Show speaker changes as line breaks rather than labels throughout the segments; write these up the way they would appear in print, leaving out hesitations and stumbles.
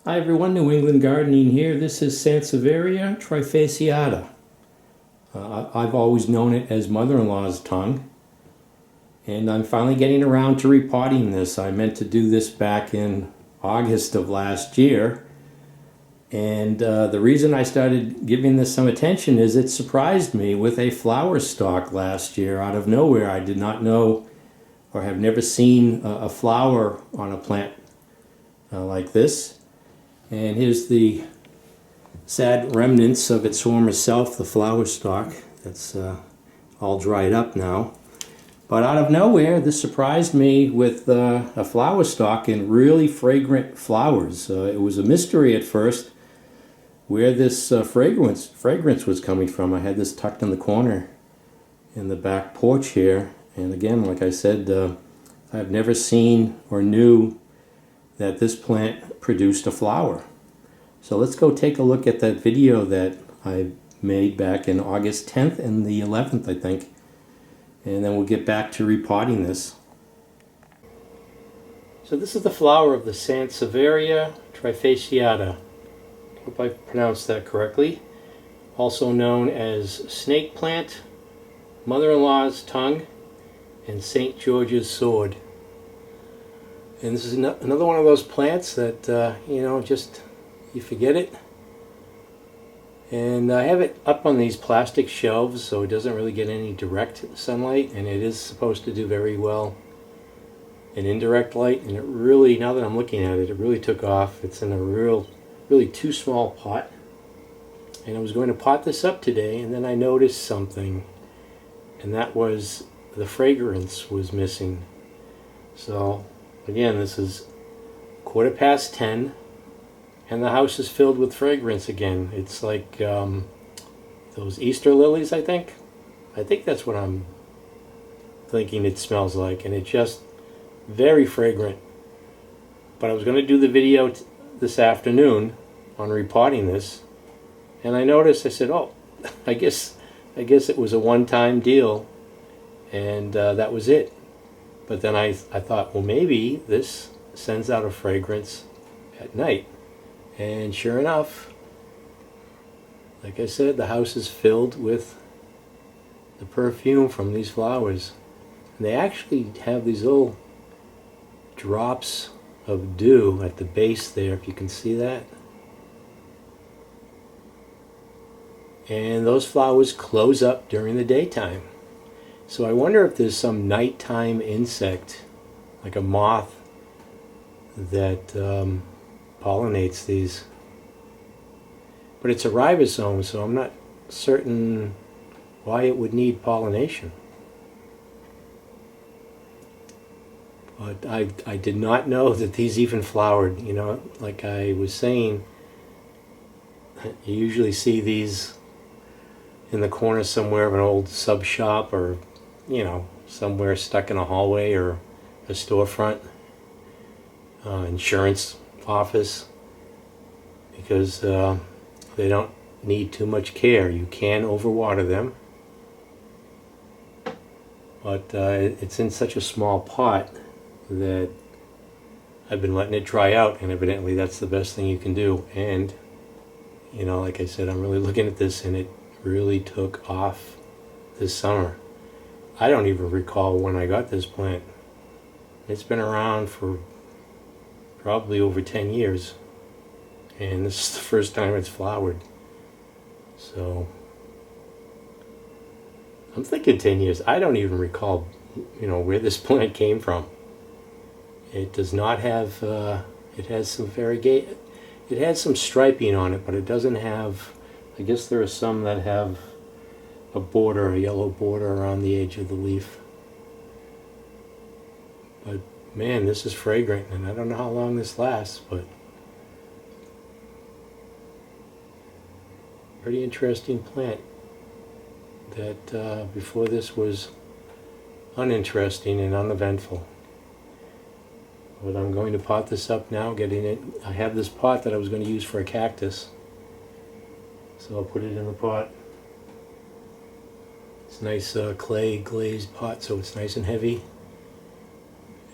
Hi everyone, New England Gardening here. This is Sansevieria Trifasciata. I've always known it as mother-in-law's tongue, and I'm finally getting around to repotting this. I meant to do this back in August of last year, and the reason I started giving this some attention is it surprised me with a flower stalk last year out of nowhere. I did not know or have never seen a flower on a plant like this. And here's the sad remnants of its former self, the flower stalk. That's all dried up now. But out of nowhere, this surprised me with a flower stalk and really fragrant flowers. It was a mystery at first where this fragrance was coming from. I had this tucked in the corner in the back porch here. And again, like I said, I've never seen or knew that this plant produced a flower. So let's go take a look at that video that I made back in August 10th and the 11th, I think. And then we'll get back to repotting this. So this is the flower of the Sansevieria Trifasciata. Hope I pronounced that correctly. Also known as snake plant, mother-in-law's tongue, and St. George's sword. And this is another one of those plants that, just you forget it. And I have it up on these plastic shelves so it doesn't really get any direct sunlight, and it is supposed to do very well in indirect light. And it really, now that I'm looking at it, it really took off. It's in a really too small pot. And I was going to pot this up today, and then I noticed something, and that was the fragrance was missing. So again, this is 10:15, and the house is filled with fragrance again. It's like those Easter lilies, I think. I think that's what I'm thinking it smells like, and it's just very fragrant. But I was going to do the video this afternoon on repotting this, and I noticed, I said, oh, I guess it was a one-time deal, and that was it. But then I thought, well, maybe this sends out a fragrance at night. And sure enough, like I said, the house is filled with the perfume from these flowers. And they actually have these little drops of dew at the base there, if you can see that. And those flowers close up during the daytime. So I wonder if there's some nighttime insect, like a moth, that pollinates these. But it's a ribosome, so I'm not certain why it would need pollination. But I did not know that these even flowered. You know, like I was saying, you usually see these in the corner somewhere of an old sub shop, or somewhere stuck in a hallway or a storefront, insurance office, because they don't need too much care. You can overwater them, but it's in such a small pot that I've been letting it dry out, and evidently that's the best thing you can do. And like I said, I'm really looking at this, and it really took off this summer. I don't even recall when I got this plant. It's been around for probably over 10 years, and this is the first time it's flowered. So I'm thinking 10 years. I don't even recall where this plant came from. It does not have it has some variegate. It has some striping on it, but it doesn't have, I guess there are some that have a border, a yellow border around the edge of the leaf. But man, this is fragrant, and I don't know how long this lasts, but pretty interesting plant that before this was uninteresting and uneventful. But I'm going to pot this up now, getting it. I have this pot that I was going to use for a cactus, so I'll put it in the pot. It's a nice clay glazed pot, so it's nice and heavy.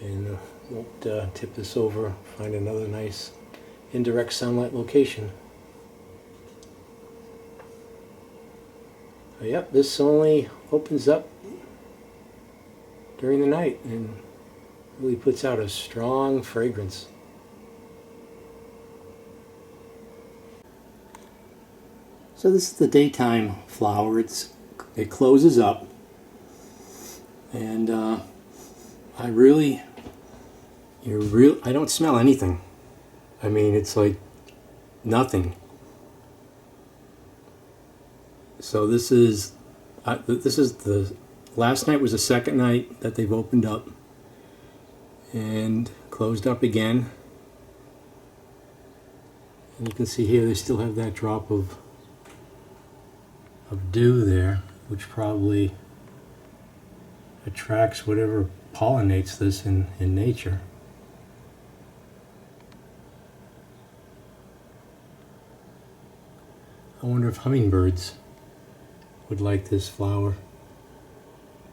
And won't tip this over. Find another nice indirect sunlight location. Yep, this only opens up during the night and really puts out a strong fragrance. So this is the daytime flower. It closes up, and I don't smell anything. I mean, it's like nothing. So this is the last night was the second night that they've opened up and closed up again. And you can see here they still have that drop of dew there, which probably attracts whatever pollinates this in nature. I wonder if hummingbirds would like this flower.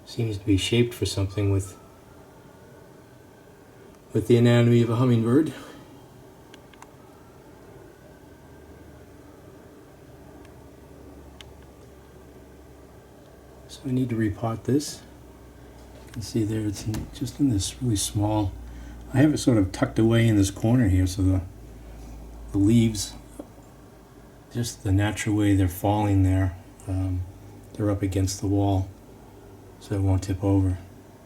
Seems to be shaped for something with the anatomy of a hummingbird. So I need to repot this. You can see there it's just in this really small, I have it sort of tucked away in this corner here, so the leaves, just the natural way they're falling there, they're up against the wall, so it won't tip over.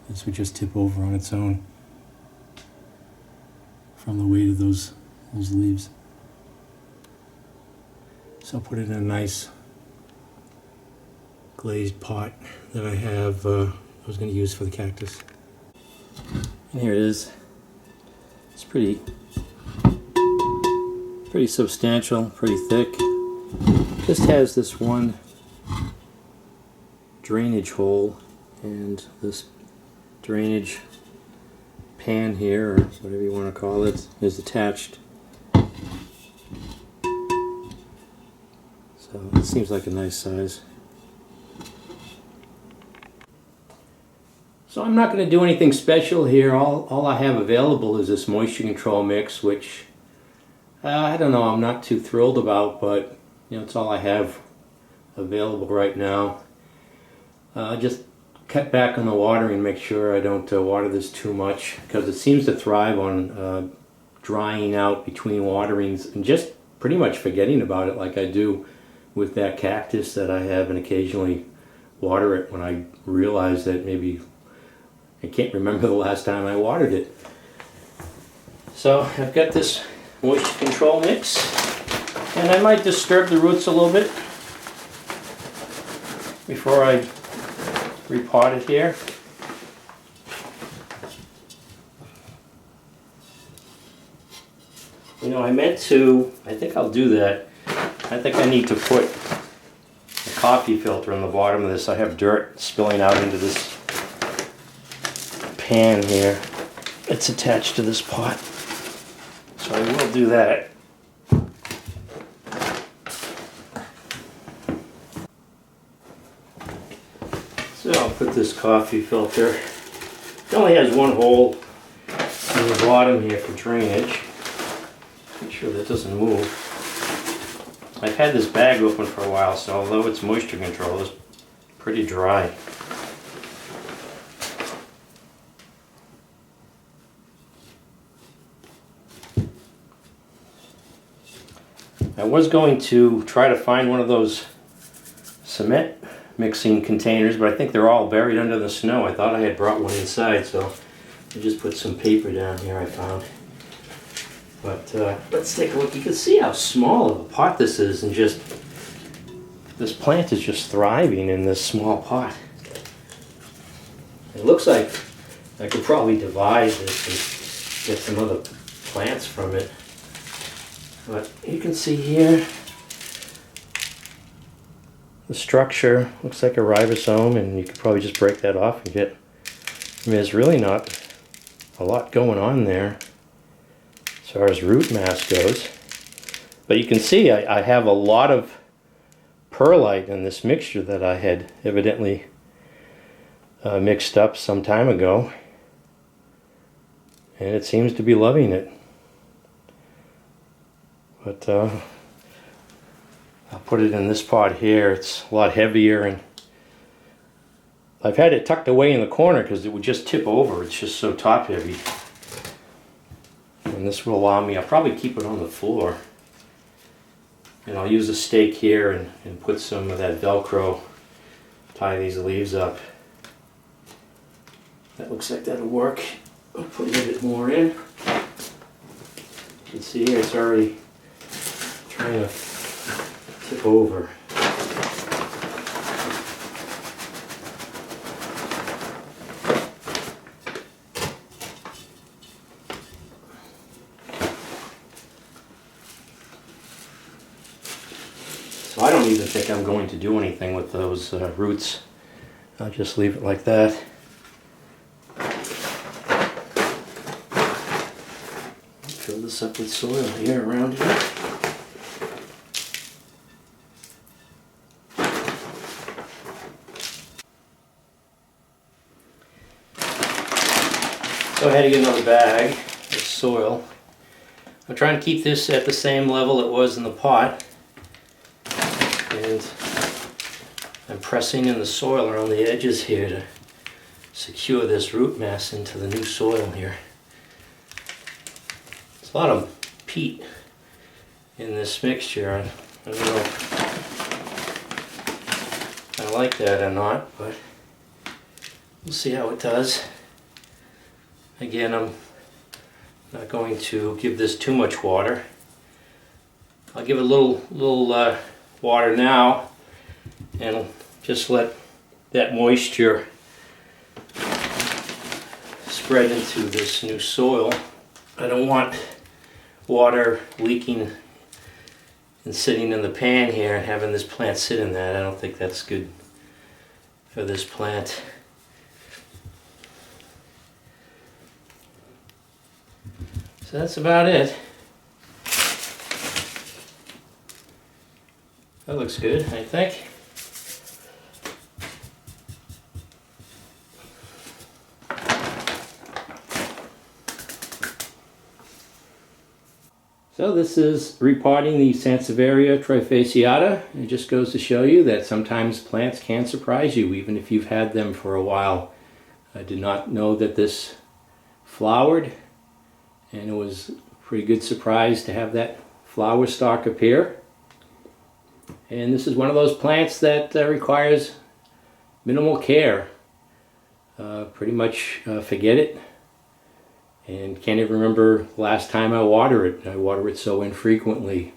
This would just tip over on its own from the weight of those leaves. So I'll put it in a nice glazed pot that I have, I was going to use for the cactus. And here it is. It's pretty substantial, pretty thick. Just has this one drainage hole, and this drainage pan here, or whatever you want to call it, is attached. So it seems like a nice size. So I'm not going to do anything special here. All I have available is this moisture control mix, which I don't know, I'm not too thrilled about, but you know, it's all I have available right now. Just cut back on the watering, make sure I don't water this too much, because it seems to thrive on drying out between waterings and just pretty much forgetting about it, like I do with that cactus that I have, and occasionally water it when I realize that maybe I can't remember the last time I watered it. So I've got this moisture control mix, and I might disturb the roots a little bit before I repot it here. You know, I meant to, I think I'll do that. I think I need to put a coffee filter on the bottom of this. I have dirt spilling out into this pan here. It's attached to this pot. So I will do that. So I'll put this coffee filter. It only has one hole in the bottom here for drainage. Make sure that doesn't move. I've had this bag open for a while, so although it's moisture control, it's pretty dry. I was going to try to find one of those cement mixing containers, but I think they're all buried under the snow. I thought I had brought one inside, so I just put some paper down here I found. But let's take a look. You can see how small of a pot this is, and just this plant is just thriving in this small pot. It looks like I could probably divide this and get some other plants from it. But you can see here the structure looks like a ribosome, and you could probably just break that off and get, I mean, there's really not a lot going on there as far as root mass goes. But you can see I have a lot of perlite in this mixture that I had evidently mixed up some time ago, and it seems to be loving it. But I'll put it in this pot here. It's a lot heavier, and I've had it tucked away in the corner because it would just tip over. It's just so top heavy. And this will allow me, I'll probably keep it on the floor. And I'll use a stake here and put some of that Velcro, tie these leaves up. That looks like that'll work. I'll put a little bit more in. You can see here it's already trying to tip over. So I don't even think I'm going to do anything with those roots. I'll just leave it like that. Fill this up with soil here around here. So I had to get another bag of soil. I'm trying to keep this at the same level it was in the pot. And I'm pressing in the soil around the edges here to secure this root mass into the new soil here. There's a lot of peat in this mixture. I don't know if I like that or not, but we'll see how it does. Again, I'm not going to give this too much water. I'll give it a little water now, and just let that moisture spread into this new soil. I don't want water leaking and sitting in the pan here and having this plant sit in that. I don't think that's good for this plant. So that's about it. That looks good, I think. So this is repotting the Sansevieria Trifasciata. It just goes to show you that sometimes plants can surprise you, even if you've had them for a while. I did not know that this flowered, and it was a pretty good surprise to have that flower stalk appear. And this is one of those plants that requires minimal care. Pretty much forget it. And can't even remember last time I water it. I water it so infrequently.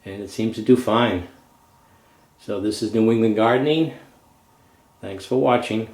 And it seems to do fine. So this is New England Gardening. Thanks for watching.